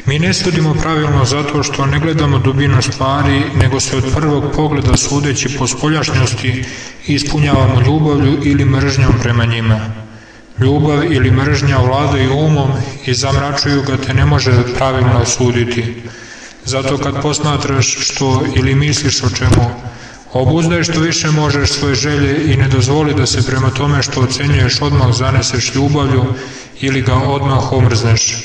Mi ne sudimo pravilno zato što ne gledamo dubinu stvari, nego se od prvog pogleda sudeći po spoljašnjosti ispunjavamo ljubavlju ili mržnjom prema njima. Ljubav ili mržnja vladaju umom i zamračuju ga, te ne može pravilno suditi. Zato kad posmatraš što ili misliš o čemu, obuzdaj što više možeš svoje želje i ne dozvoli da se prema tome što ocenjuješ odmah zaneseš ljubavlju ili ga odmah omrzneš.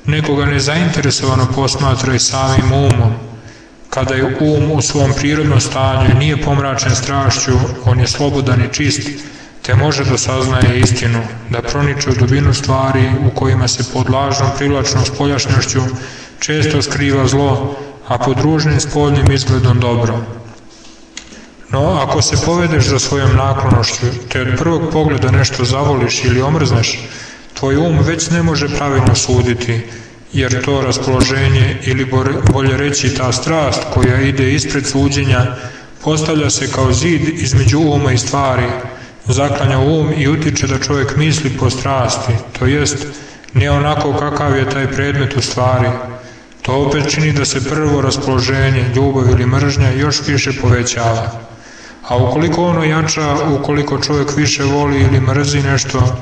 Nekoga nezainteresovano posmatraj samim umom. Kada je um u svom prirodnom stanju i nije pomračen strašću, on je slobodan i čist, te može da saznaje istinu, da proniče u dubinu stvari u kojima se pod lažnom privlačnom spoljašnjošću često skriva zlo, a pod ružnim spoljnim izgledom dobro. No, ako se povedeš za svojom naklonošću, te od prvog pogleda nešto zavoliš ili omrzneš, tvoj um već ne može pravilno suditi, jer to raspoloženje ili bolje reći ta strast koja ide ispred suđenja postavlja se kao zid između uma i stvari, zaklanja um i utiče da čovjek misli po strasti, to jest ne onako kakav je taj predmet u stvari. To opet čini da se prvo raspoloženje, ljubav ili mržnja još više povećava. A ukoliko ono jača, ukoliko čovjek više voli ili mrzi nešto,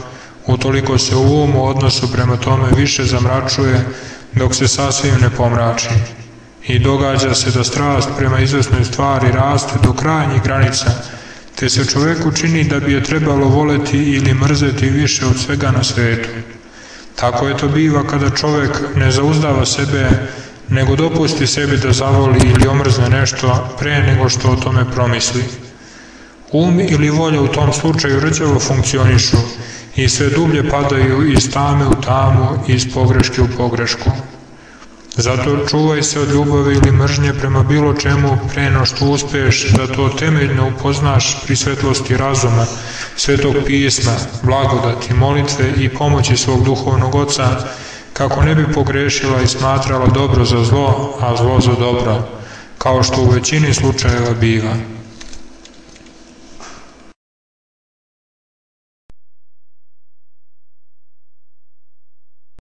utoliko se um u odnosu prema tome više zamračuje, dok se sasvim ne pomrači. I događa se da strast prema izvesnoj stvari raste do krajnjih granica, te se čovjeku čini da bi je trebalo voleti ili mrzeti više od svega na svetu. Tako je to biva kada čovjek ne zauzdava sebe, nego dopusti sebi da zavoli ili omrzne nešto pre nego što o tome promisli. Um ili volja u tom slučaju rđavo funkcionišu i sve dublje padaju iz tame u tamu i iz pogreške u pogrešku. Zato čuvaj se od ljubavi ili mržnje prema bilo čemu pre no što uspeš da to temeljno upoznaš pri svetlosti razuma, svetog pisma, blagodati, molitve i pomoći svog duhovnog oca, kako ne bi pogrešila i smatrala dobro za zlo, a zlo za dobro, kao što u većini slučajeva biva.